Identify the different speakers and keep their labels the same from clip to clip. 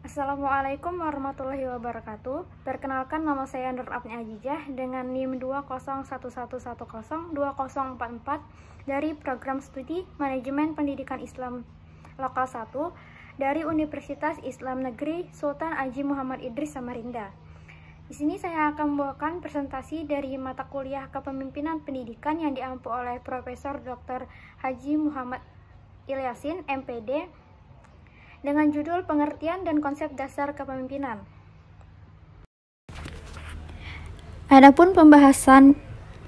Speaker 1: Assalamualaikum warahmatullahi wabarakatuh. Perkenalkan, nama saya Nur Apni Ajijah dengan NIM 20111020044 dari Program Studi Manajemen Pendidikan Islam Lokal 1 dari Universitas Islam Negeri Sultan Haji Muhammad Idris Samarinda. Di sini saya akan membawakan presentasi dari mata kuliah Kepemimpinan Pendidikan yang diampu oleh Profesor Dr. Haji Muhammad Ilyasin, MPD, dengan judul Pengertian dan Konsep Dasar Kepemimpinan. Adapun pembahasan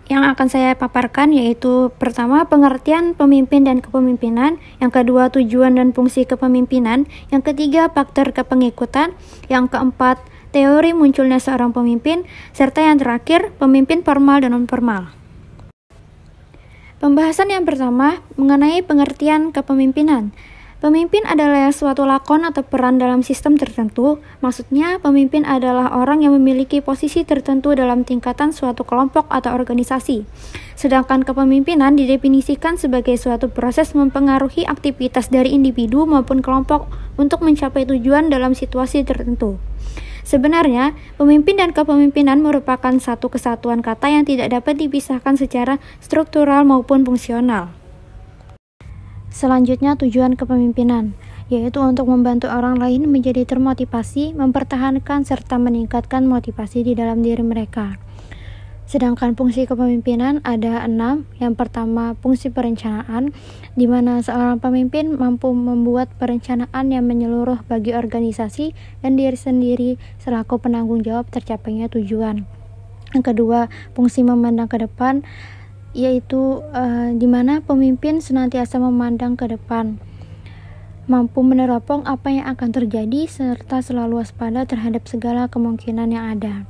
Speaker 1: yang akan saya paparkan yaitu pertama, pengertian pemimpin dan kepemimpinan, yang kedua, tujuan dan fungsi kepemimpinan, yang ketiga, faktor kepengikutan, yang keempat, teori munculnya seorang pemimpin, serta yang terakhir, pemimpin formal dan non-formal. Pembahasan yang pertama mengenai pengertian kepemimpinan. Pemimpin adalah suatu lakon atau peran dalam sistem tertentu. Maksudnya, pemimpin adalah orang yang memiliki posisi tertentu dalam tingkatan suatu kelompok atau organisasi. Sedangkan kepemimpinan didefinisikan sebagai suatu proses mempengaruhi aktivitas dari individu maupun kelompok untuk mencapai tujuan dalam situasi tertentu. Sebenarnya, pemimpin dan kepemimpinan merupakan satu kesatuan kata yang tidak dapat dipisahkan secara struktural maupun fungsional. Selanjutnya, tujuan kepemimpinan, yaitu untuk membantu orang lain menjadi termotivasi, mempertahankan, serta meningkatkan motivasi di dalam diri mereka. Sedangkan fungsi kepemimpinan ada 6. Yang pertama, fungsi perencanaan, di mana seorang pemimpin mampu membuat perencanaan yang menyeluruh bagi organisasi dan diri sendiri selaku penanggung jawab tercapainya tujuan. Yang kedua, fungsi memandang ke depan, yaitu di mana pemimpin senantiasa memandang ke depan, mampu meneropong apa yang akan terjadi, serta selalu waspada terhadap segala kemungkinan yang ada.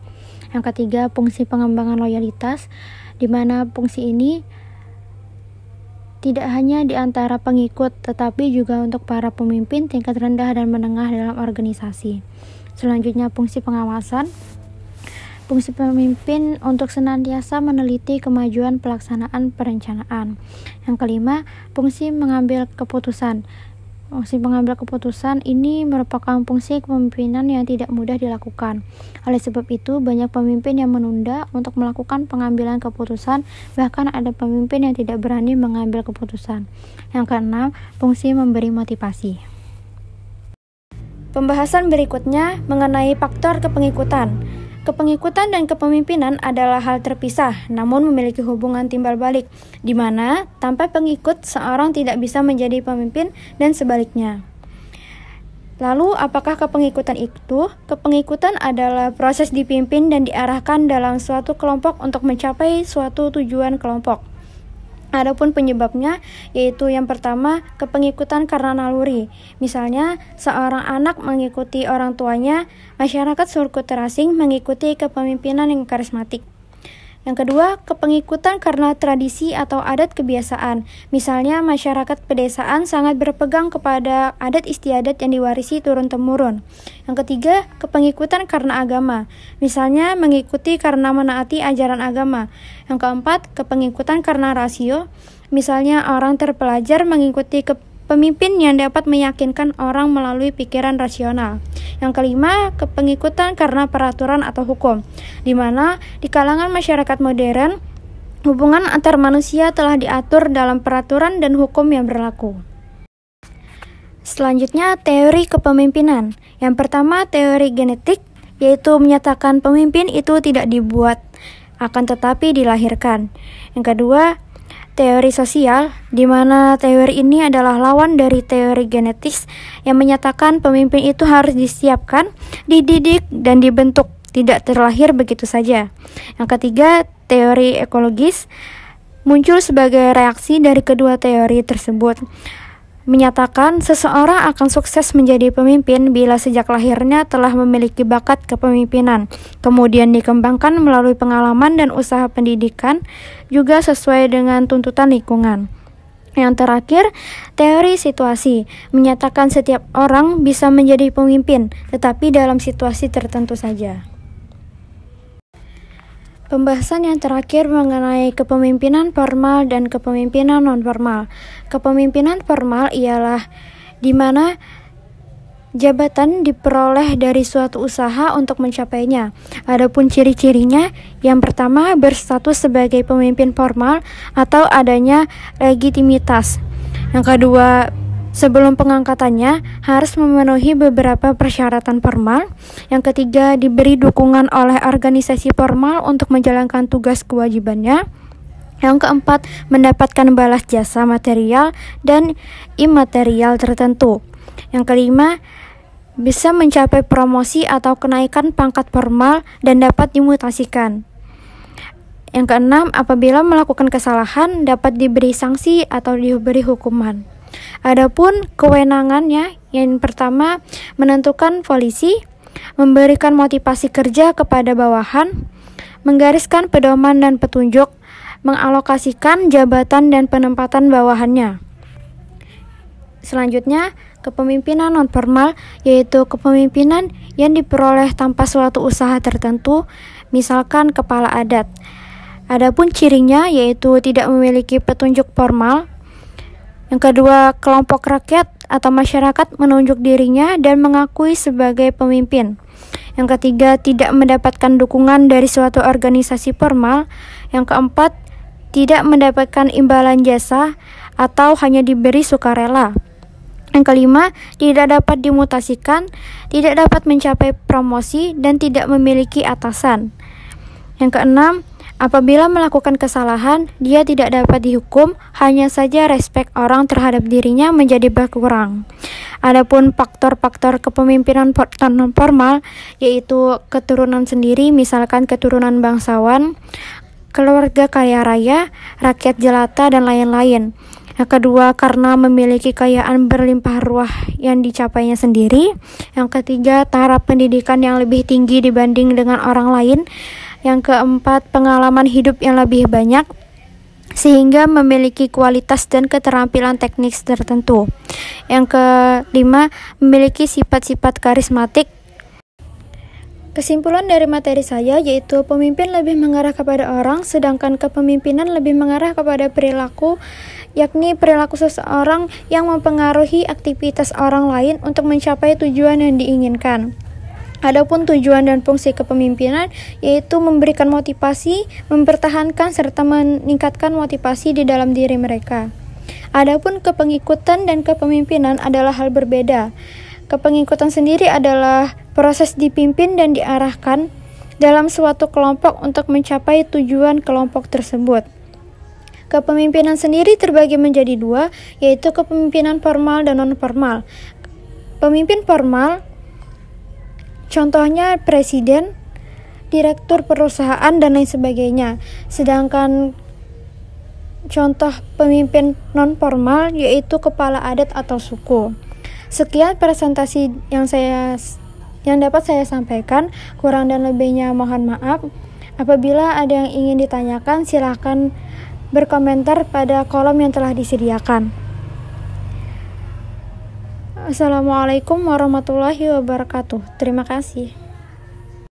Speaker 1: Yang ketiga, fungsi pengembangan loyalitas, di mana fungsi ini tidak hanya di antara pengikut, tetapi juga untuk para pemimpin tingkat rendah dan menengah dalam organisasi. Selanjutnya, fungsi pengawasan. Fungsi pemimpin untuk senantiasa meneliti kemajuan pelaksanaan perencanaan. Yang kelima, fungsi mengambil keputusan. Fungsi mengambil keputusan ini merupakan fungsi kepemimpinan yang tidak mudah dilakukan. Oleh sebab itu, banyak pemimpin yang menunda untuk melakukan pengambilan keputusan, bahkan ada pemimpin yang tidak berani mengambil keputusan. Yang keenam, fungsi memberi motivasi. Pembahasan berikutnya mengenai faktor kepengikutan. Kepengikutan dan kepemimpinan adalah hal terpisah, namun memiliki hubungan timbal balik, di mana tanpa pengikut seorang tidak bisa menjadi pemimpin dan sebaliknya. Lalu, apakah kepengikutan itu? Kepengikutan adalah proses dipimpin dan diarahkan dalam suatu kelompok untuk mencapai suatu tujuan kelompok. Adapun penyebabnya, yaitu yang pertama, kepengikutan karena naluri. Misalnya, seorang anak mengikuti orang tuanya, masyarakat suku terasing mengikuti kepemimpinan yang karismatik. Yang kedua, kepengikutan karena tradisi atau adat kebiasaan. Misalnya, masyarakat pedesaan sangat berpegang kepada adat istiadat yang diwarisi turun-temurun. Yang ketiga, kepengikutan karena agama. Misalnya, mengikuti karena menaati ajaran agama. Yang keempat, kepengikutan karena rasio. Misalnya, orang terpelajar mengikuti pemimpin yang dapat meyakinkan orang melalui pikiran rasional. Yang kelima, kepengikutan karena peraturan atau hukum, di mana di kalangan masyarakat modern, hubungan antar manusia telah diatur dalam peraturan dan hukum yang berlaku. Selanjutnya, teori kepemimpinan. Yang pertama, teori genetik, yaitu menyatakan pemimpin itu tidak dibuat, akan tetapi dilahirkan. Yang kedua, teori sosial, di mana teori ini adalah lawan dari teori genetis yang menyatakan pemimpin itu harus disiapkan, dididik, dan dibentuk, tidak terlahir begitu saja. Yang ketiga, teori ekologis, muncul sebagai reaksi dari kedua teori tersebut, menyatakan seseorang akan sukses menjadi pemimpin bila sejak lahirnya telah memiliki bakat kepemimpinan, kemudian dikembangkan melalui pengalaman dan usaha pendidikan, juga sesuai dengan tuntutan lingkungan. Yang terakhir, teori situasi, menyatakan setiap orang bisa menjadi pemimpin, tetapi dalam situasi tertentu saja. Pembahasan yang terakhir mengenai kepemimpinan formal dan kepemimpinan non-formal. Kepemimpinan formal ialah di mana Jabatan diperoleh dari suatu usaha untuk mencapainya. Adapun ciri-cirinya, yang pertama berstatus sebagai pemimpin formal atau adanya legitimitas. Yang kedua, sebelum pengangkatannya harus memenuhi beberapa persyaratan formal. Yang ketiga, diberi dukungan oleh organisasi formal untuk menjalankan tugas kewajibannya. Yang keempat, mendapatkan balas jasa material dan imaterial tertentu. Yang kelima, bisa mencapai promosi atau kenaikan pangkat formal dan dapat dimutasikan. Yang keenam, apabila melakukan kesalahan dapat diberi sanksi atau diberi hukuman. Adapun kewenangannya, yang pertama, menentukan polisi, memberikan motivasi kerja kepada bawahan, menggariskan pedoman dan petunjuk, mengalokasikan jabatan dan penempatan bawahannya. Selanjutnya, kepemimpinan non-formal, yaitu kepemimpinan yang diperoleh tanpa suatu usaha tertentu, misalkan kepala adat. Adapun cirinya yaitu tidak memiliki petunjuk formal. Yang kedua, kelompok rakyat atau masyarakat menunjuk dirinya dan mengakui sebagai pemimpin. Yang ketiga, tidak mendapatkan dukungan dari suatu organisasi formal. Yang keempat, tidak mendapatkan imbalan jasa atau hanya diberi sukarela. Yang kelima, tidak dapat dimutasikan, tidak dapat mencapai promosi, dan tidak memiliki atasan. Yang keenam, apabila melakukan kesalahan, dia tidak dapat dihukum, hanya saja respek orang terhadap dirinya menjadi berkurang. Adapun faktor-faktor kepemimpinan non formal, yaitu keturunan sendiri, misalkan keturunan bangsawan, keluarga kaya raya, rakyat jelata, dan lain-lain. Yang kedua, karena memiliki kekayaan berlimpah ruah yang dicapainya sendiri. Yang ketiga, taraf pendidikan yang lebih tinggi dibanding dengan orang lain. Yang keempat, pengalaman hidup yang lebih banyak sehingga memiliki kualitas dan keterampilan teknis tertentu. Yang kelima, memiliki sifat-sifat karismatik. Kesimpulan dari materi saya yaitu pemimpin lebih mengarah kepada orang, sedangkan kepemimpinan lebih mengarah kepada perilaku, yakni perilaku seseorang yang mempengaruhi aktivitas orang lain untuk mencapai tujuan yang diinginkan. Adapun tujuan dan fungsi kepemimpinan yaitu memberikan motivasi, mempertahankan serta meningkatkan motivasi di dalam diri mereka. Adapun kepengikutan dan kepemimpinan adalah hal berbeda. Kepengikutan sendiri adalah proses dipimpin dan diarahkan dalam suatu kelompok untuk mencapai tujuan kelompok tersebut. Kepemimpinan sendiri terbagi menjadi dua, yaitu kepemimpinan formal dan non-formal. Pemimpin formal, contohnya presiden, direktur perusahaan, dan lain sebagainya. Sedangkan contoh pemimpin non-formal yaitu kepala adat atau suku. Sekian presentasi yang dapat saya sampaikan. Kurang dan lebihnya mohon maaf. Apabila ada yang ingin ditanyakan, silakan berkomentar pada kolom yang telah disediakan. Assalamualaikum warahmatullahi wabarakatuh. Terima kasih.